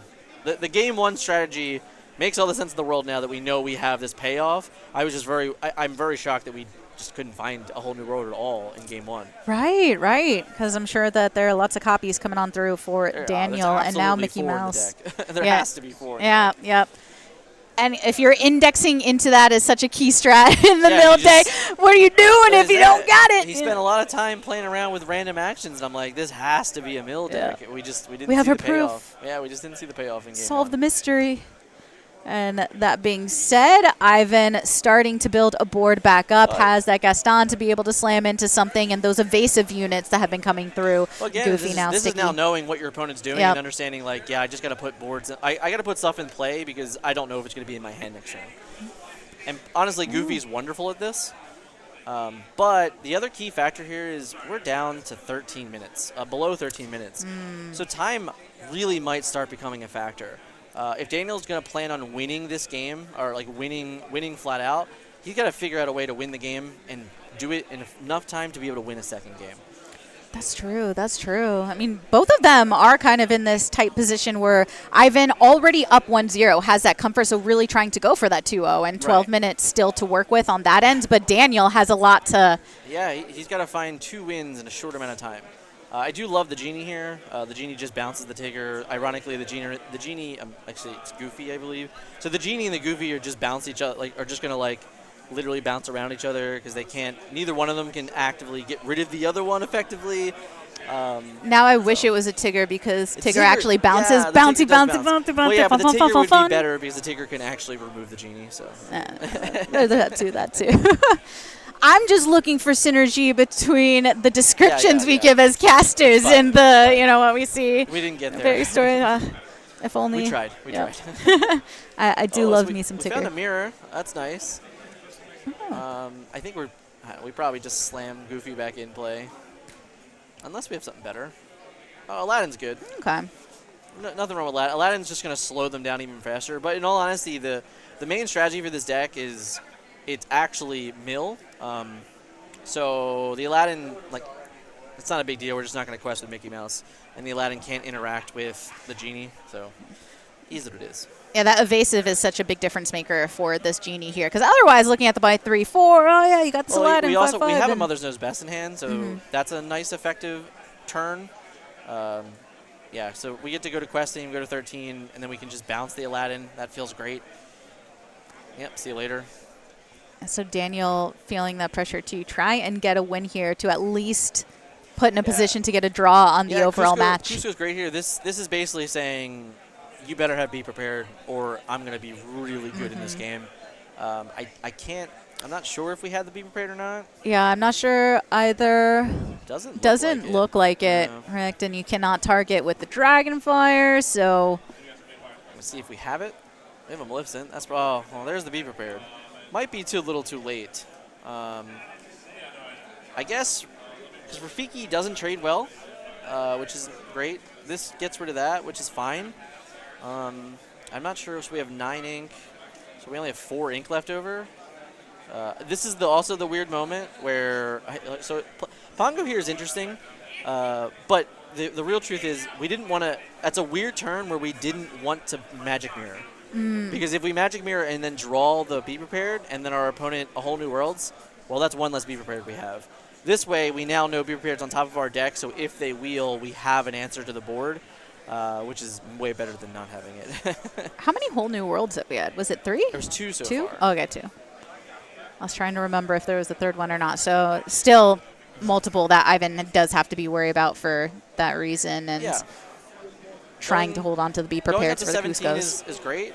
Speaker 1: The game one strategy makes all the sense in the world now that we know we have this payoff. I'm very shocked that we just couldn't find a whole new world at all in game one.
Speaker 2: Right. Because I'm sure that there are lots of copies coming on through for Daniel and now Mickey Mouse.
Speaker 1: There has to be 4.
Speaker 2: Yep. And if you're indexing into that as such a key strat in the middle deck, what are you doing if you don't got it?
Speaker 1: He spent a lot of time playing around with random actions, and I'm like, this has to be a mill deck. We didn't see the payoff. Yeah, we just didn't see the payoff in game
Speaker 2: Solve the mystery. And that being said, Ivan starting to build a board back up, has that Gaston to be able to slam into something, and those evasive units that have been coming through.
Speaker 1: Well, again, Goofy this is now knowing what your opponent's doing and understanding, like, I just got to put boards. I got to put stuff in play because I don't know if it's going to be in my hand next turn. And honestly, Goofy's wonderful at this. But the other key factor here is we're down to 13 minutes, below 13 minutes. So time really might start becoming a factor. If Daniel's going to plan on winning this game, or like winning flat out, he's got to figure out a way to win the game and do it in enough time to be able to win a second game.
Speaker 2: That's true. I mean, both of them are kind of in this tight position where Ivan, already up 1-0, has that comfort, so really trying to go for that 2-0 and 12 minutes still to work with on that end. But Daniel has a lot to...
Speaker 1: Yeah, he's got to find 2 wins in a short amount of time. I do love the Genie here. The Genie just bounces the Tigger. Ironically, the Genie actually, it's Goofy, I believe. So the Genie and the Goofy are just bounce each other, are just going to, literally bounce around each other because they can't, neither one of them can actively get rid of the other one effectively.
Speaker 2: Now I wish it was a Tigger because Tigger actually bounces. Bouncy.
Speaker 1: Well, yeah, but the Tigger would be better because the Tigger can actually remove the Genie. So
Speaker 2: that too. I'm just looking for synergy between the descriptions we give as casters and the, what we see.
Speaker 1: We didn't get there.
Speaker 2: Very story. If only.
Speaker 1: We tried.
Speaker 2: I do love me some Tigger.
Speaker 1: We found a mirror. That's nice. I think we probably just slam Goofy back in play. Unless we have something better. Oh, Aladdin's good.
Speaker 2: Okay.
Speaker 1: Nothing wrong with Aladdin. Aladdin's just going to slow them down even faster. But in all honesty, the main strategy for this deck is it's actually mill. So the Aladdin, it's not a big deal. We're just not going to quest with Mickey Mouse. And the Aladdin can't interact with the Genie. So is what it is.
Speaker 2: Yeah, that evasive is such a big difference maker for this Genie here. Because otherwise, looking at the buy 3-4, oh yeah, you got this Aladdin.
Speaker 1: We have a Mother's Knows Best in hand, so that's a nice effective turn. Yeah, so we get to go to questing, go to 13, and then we can just bounce the Aladdin. That feels great. Yep, see you later.
Speaker 2: So Daniel feeling that pressure to try and get a win here to at least put in a position to get a draw on the overall match.
Speaker 1: Cusco's great here. This is basically saying, you better be prepared, or I'm going to be really good in this game. I'm not sure if we had the be prepared or not.
Speaker 2: Yeah, I'm not sure either.
Speaker 1: Doesn't
Speaker 2: look like it. Correct, and you cannot target with the Dragonfire, so.
Speaker 1: Let's see if we have it. We have a Maleficent. Well, there's the be prepared. Might be a little too late. I guess because Rafiki doesn't trade well, which is great. This gets rid of that, which is fine. I'm not sure. So we have 9 ink. So we only have 4 ink left over. This is also the weird moment where Pongo here is interesting, but the real truth is we didn't want to. That's a weird turn where we didn't want to Magic Mirror. Because if we Magic Mirror and then draw the Be Prepared and then our opponent a whole new worlds, well, that's one less Be Prepared we have. This way, we now know Be Prepared's on top of our deck, so if they wheel, we have an answer to the board, which is way better than not having it.
Speaker 2: How many whole new worlds have we had? Was it 3?
Speaker 1: There's 2 so
Speaker 2: Two?
Speaker 1: far.
Speaker 2: Oh, okay, 2. I was trying to remember if there was a third one or not. So still multiple that Ivan does have to be worried about for that reason, and trying to hold on to the Be Prepared for the
Speaker 1: going up to 17
Speaker 2: Cuscos.
Speaker 1: is great.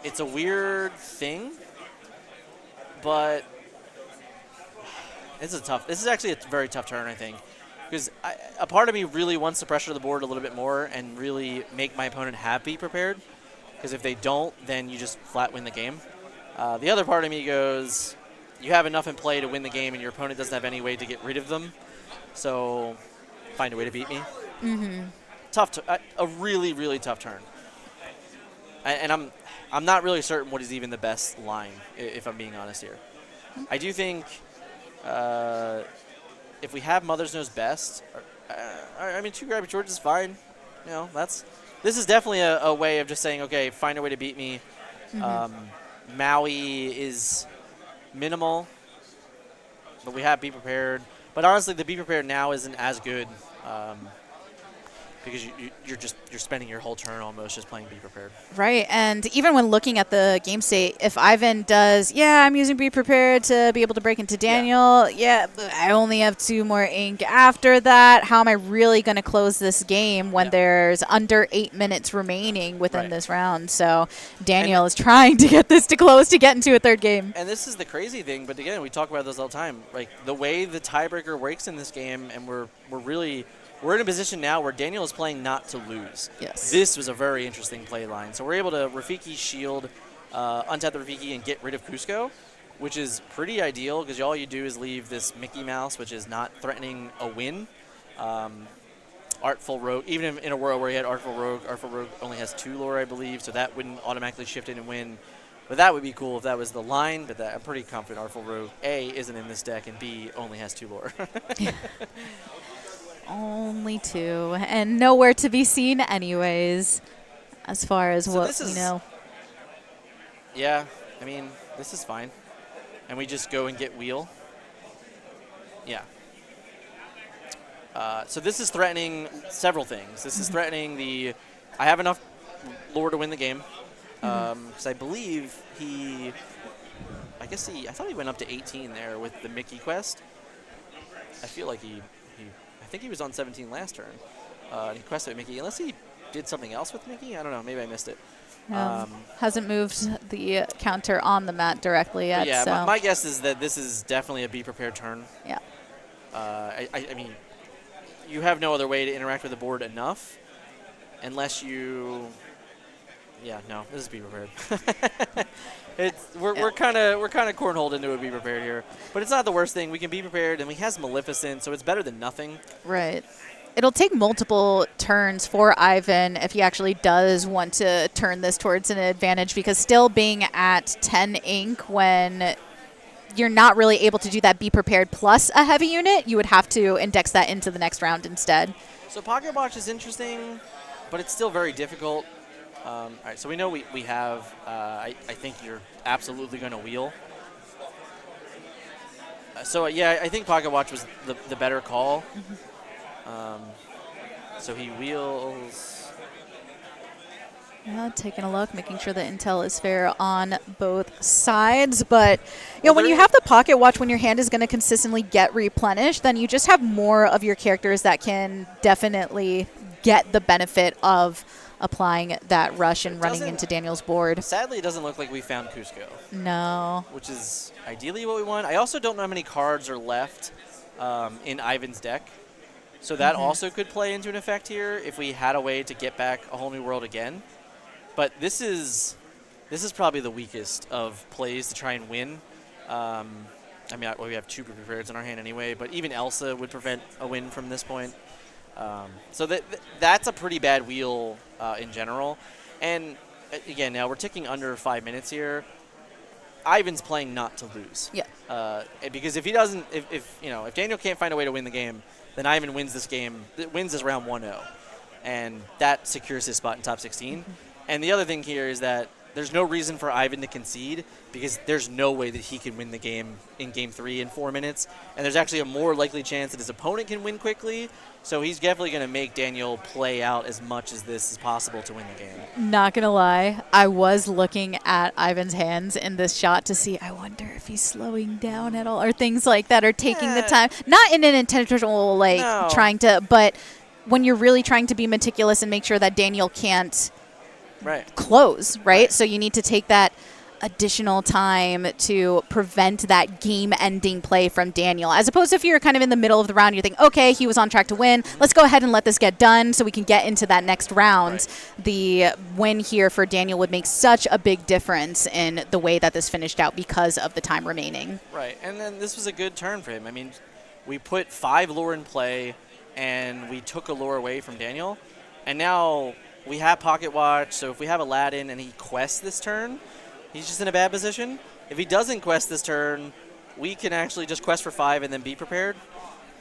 Speaker 1: It's a weird thing, but this is actually a very tough turn, I think, because a part of me really wants to pressure the board a little bit more and really make my opponent have Be Prepared, because if they don't, then you just flat win the game. The other part of me goes, you have enough in play to win the game, and your opponent doesn't have any way to get rid of them, so find a way to beat me. Tough, a really, really tough turn. And I'm not really certain what is even the best line, if I'm being honest here. I do think if we have Mother's Knows Best, I mean, 2 Grabby George is fine. You know, this is definitely a way of just saying, okay, find a way to beat me. Maui is minimal, but we have Be Prepared. But honestly, the Be Prepared now isn't as good because you're spending your whole turn almost just playing Be Prepared.
Speaker 2: Right, and even when looking at the game state, if Ivan does, I'm using Be Prepared to be able to break into Daniel, but I only have 2 more ink after that. How am I really going to close this game when there's under 8 minutes remaining within this round? So Daniel is trying to get this to close to get into a third game.
Speaker 1: And this is the crazy thing, but again, we talk about this all the time. Like, the way the tiebreaker works in this game, and we're in a position now where Daniel is playing not to lose.
Speaker 2: Yes.
Speaker 1: This was a very interesting play line. So we're able to Rafiki shield, untap the Rafiki, and get rid of Cusco, which is pretty ideal because all you do is leave this Mickey Mouse, which is not threatening a win. Artful Rogue, even in a world where he had Artful Rogue only has 2 lore, I believe, so that wouldn't automatically shift in and win. But that would be cool if that was the line, but I'm pretty confident Artful Rogue, A, isn't in this deck, and B, only has 2 lore.
Speaker 2: Only 2, and nowhere to be seen anyways, as far as what we know.
Speaker 1: Yeah, I mean, this is fine. And we just go and get Wheel. Yeah. So this is threatening several things. This is threatening I have enough lore to win the game. Because I believe I thought he went up to 18 there with the Mickey quest. I feel like I think he was on 17 last turn. He quested with Mickey, unless he did something else with Mickey. I don't know. Maybe I missed it.
Speaker 2: Hasn't moved the counter on the mat directly yet.
Speaker 1: Yeah,
Speaker 2: so.
Speaker 1: my guess is that this is definitely a Be Prepared turn.
Speaker 2: Yeah.
Speaker 1: I mean, you have no other way to interact with the board enough, unless you. Yeah, no, this is Be Prepared. We're kind of cornholed into a Be Prepared here, but it's not the worst thing. We can Be Prepared, and he has Maleficent, so it's better than nothing.
Speaker 2: Right. It'll take multiple turns for Ivan if he actually does want to turn this towards an advantage, because still being at 10 ink when you're not really able to do that Be Prepared plus a heavy unit, you would have to index that into the next round instead.
Speaker 1: So Pocket Watch is interesting, but it's still very difficult. All right, so we know we have, I think you're absolutely going to wheel. I think Pocket Watch was the better call. So he wheels.
Speaker 2: Yeah, taking a look, making sure the intel is fair on both sides. But when you have the Pocket Watch, when your hand is going to consistently get replenished, then you just have more of your characters that can definitely get the benefit of applying that rush and running into Daniel's board.
Speaker 1: Sadly, it doesn't look like we found Cusco.
Speaker 2: No.
Speaker 1: Which is ideally what we want. I also don't know how many cards are left in Ivan's deck. So that also could play into an effect here if we had a way to get back a whole new world again. But this is probably the weakest of plays to try and win. I mean, we have 2 prepared in our hand anyway, but even Elsa would prevent a win from this point. So that's a pretty bad wheel in general. And again, now we're ticking under 5 minutes here. Ivan's playing not to lose.
Speaker 2: Yeah.
Speaker 1: Because if he doesn't, if Daniel can't find a way to win the game, then Ivan wins this game. Wins this round 1-0, and that secures his spot in top 16. And the other thing here is that there's no reason for Ivan to concede because there's no way that he can win the game in Game 3 in 4 minutes. And there's actually a more likely chance that his opponent can win quickly. So he's definitely going to make Daniel play out as much as this is possible to win the game.
Speaker 2: Not going to lie, I was looking at Ivan's hands in this shot to see, I wonder if he's slowing down at all or things like that or taking the time. Not in an intentional, trying to, but when you're really trying to be meticulous and make sure that Daniel can't close, right? So you need to take that additional time to prevent that game-ending play from Daniel. As opposed to if you're kind of in the middle of the round, you think, okay, he was on track to win. Let's go ahead and let this get done so we can get into that next round. Right. The win here for Daniel would make such a big difference in the way that this finished out because of the time remaining.
Speaker 1: Right, and then this was a good turn for him. I mean, we put 5 lore in play, and we took a lore away from Daniel, and now we have Pocket Watch, so if we have Aladdin and he quests this turn, he's just in a bad position. If he doesn't quest this turn, we can actually just quest for 5 and then be prepared,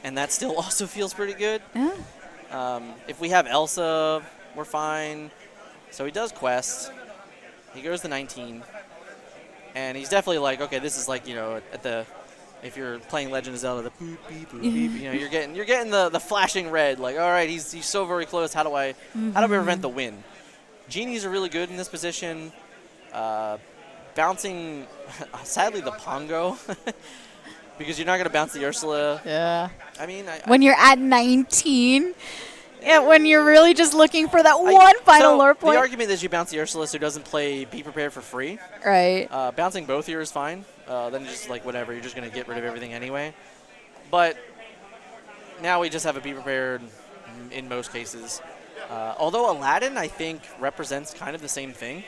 Speaker 1: and that still also feels pretty good.
Speaker 2: Yeah.
Speaker 1: If we have Elsa, we're fine. So he does quest. He goes to 19, and he's definitely like, okay, this is like, at the, if you're playing Legend of Zelda, the boop, beep, boop, beep, you're getting the flashing red, like, all right, he's so very close. How do we prevent the win? Genies are really good in this position. Bouncing, sadly, the Pongo, because you're not going to bounce the Ursula.
Speaker 2: Yeah.
Speaker 1: I mean,
Speaker 2: when you're at 19, when you're really just looking for that one final lore point.
Speaker 1: The argument is you bounce the Ursula so he doesn't play Be Prepared for free.
Speaker 2: Right.
Speaker 1: Bouncing both here is fine. Then just like whatever, you're just going to get rid of everything anyway. But now we just have a Be Prepared in most cases. Although Aladdin, I think, represents kind of the same thing.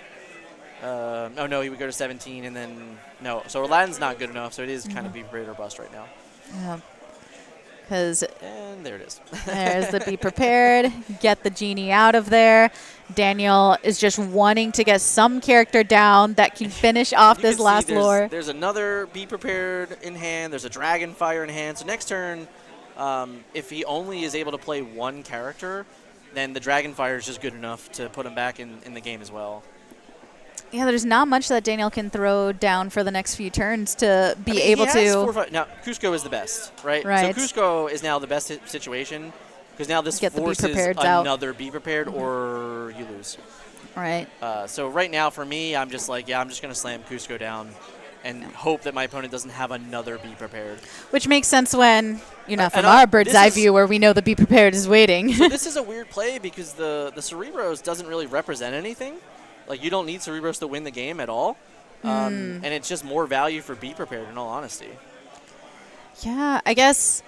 Speaker 1: Oh, no, he would go to 17 and then no. So Aladdin's not good enough, so it is kind of Be Prepared or bust right now.
Speaker 2: Yeah. And
Speaker 1: there it is.
Speaker 2: There's the Be Prepared. Get the genie out of there. Daniel is just wanting to get some character down that can finish off this last lore.
Speaker 1: There's another Be Prepared in hand. There's a Dragonfire in hand. So next turn, if he only is able to play one character, then the Dragonfire is just good enough to put him back in the game as well.
Speaker 2: Yeah, there's not much that Daniel can throw down for the next few turns to be able to.
Speaker 1: Now, Cusco is the best, right?
Speaker 2: Right.
Speaker 1: So Cusco is now the best situation because now this forces another Be Prepared or you lose.
Speaker 2: Right.
Speaker 1: So right now for me, I'm just like, I'm just going to slam Cusco down and hope that my opponent doesn't have another Be Prepared.
Speaker 2: Which makes sense when, from our bird's eye view where we know the Be Prepared is waiting.
Speaker 1: So this is a weird play because the Cerebros doesn't really represent anything. Like, you don't need Cerebros to win the game at all. And it's just more value for Be Prepared, in all honesty.
Speaker 2: Yeah, I guess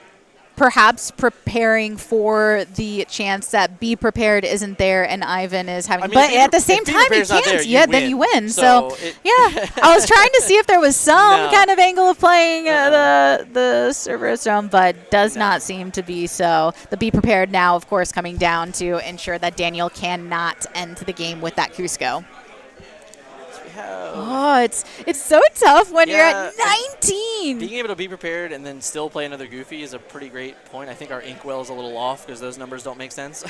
Speaker 2: perhaps preparing for the chance that Be Prepared isn't there and Ivan is having. But at the same time, you can't. Then you win. So yeah, I was trying to see if there was some kind of angle of playing the Cerberus Dome, but does not seem to be so. The Be Prepared now, of course, coming down to ensure that Daniel cannot end the game with that Cusco. Oh, it's so tough when you're at 19.
Speaker 1: Being able to Be Prepared and then still play another Goofy is a pretty great point. I think our Inkwell is a little off because those numbers don't make sense.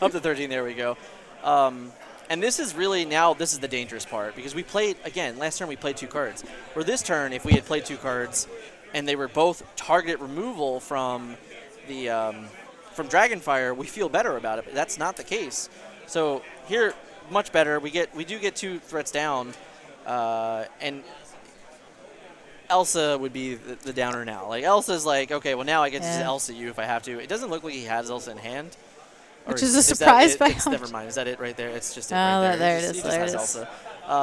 Speaker 1: Up to 13, there we go. And this is really this is the dangerous part because we played, again, last turn we played 2 cards. Where this turn, if we had played 2 cards and they were both targeted removal from the from Dragonfire, we feel better about it, but that's not the case. So here, much better. We do get 2 threats down, and Elsa would be the downer now. Like Elsa's like, okay, well now I get to Elsa you if I have to. It doesn't look like he has Elsa in hand,
Speaker 2: which is a surprise.
Speaker 1: Never mind. Is that it right there? It's just right there.
Speaker 2: There it is.
Speaker 1: He just has Elsa.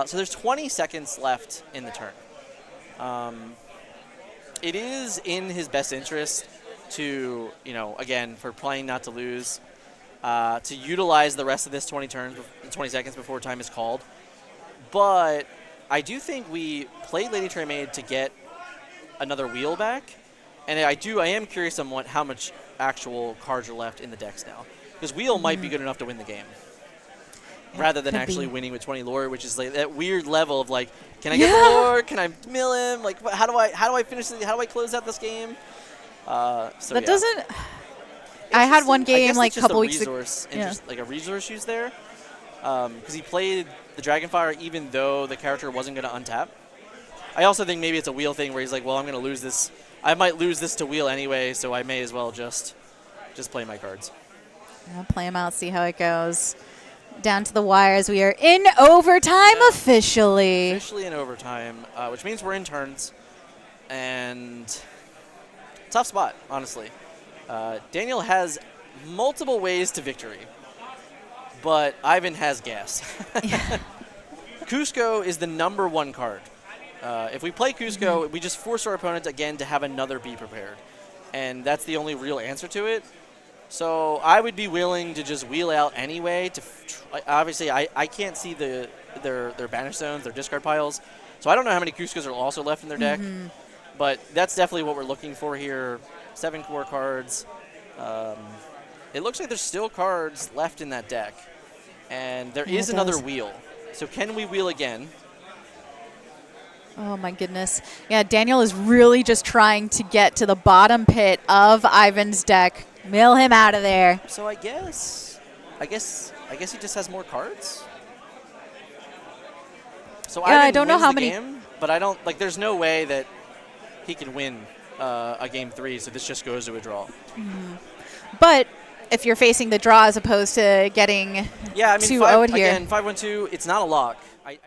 Speaker 1: So there's 20 seconds left in the turn. It is in his best interest to, again, for playing not to lose. To utilize the rest of this 20 seconds before time is called. But I do think we played Lady Tremaid to get another wheel back. And I am curious on how much actual cards are left in the decks now. Because Wheel might be good enough to win the game, rather than actually winning with 20 lore, which is like that weird level of like, can I get the lore? Can I mill him? Like, how do I finish? How do I close out this game? So
Speaker 2: that doesn't. I had one game like a couple weeks ago.
Speaker 1: Like a resource use there, because he played the Dragonfire even though the character wasn't going to untap. I also think maybe it's a Wheel thing where he's like, well, I'm going to lose this. I might lose this to Wheel anyway, so I may as well just play my cards.
Speaker 2: I'll play them out, see how it goes. Down to the wires. We are in overtime officially.
Speaker 1: Officially in overtime, which means we're in turns. And tough spot, honestly. Daniel has multiple ways to victory, but Ivan has gas. Cusco is the #1 card. If we play Cusco, we just force our opponent again to have another be prepared. And that's the only real answer to it. So I would be willing to just wheel out anyway. Obviously, I can't see their banish zones, their discard piles. So I don't know how many Cuscos are also left in their deck. But that's definitely what we're looking for here. 7 core cards. It looks like there's still cards left in that deck. And there is another wheel. So can we wheel again?
Speaker 2: Oh, my goodness. Yeah, Daniel is really just trying to get to the bottom pit of Ivan's deck. Mill him out of there.
Speaker 1: So I guess he just has more cards. So
Speaker 2: yeah, I don't know how many.
Speaker 1: Game, but I don't like. There's no way that he can win a game 3. So this just goes to a draw.
Speaker 2: But if you're facing the draw as opposed to getting 2-0'd here,
Speaker 1: again, 5-1-2. It's not a lock. I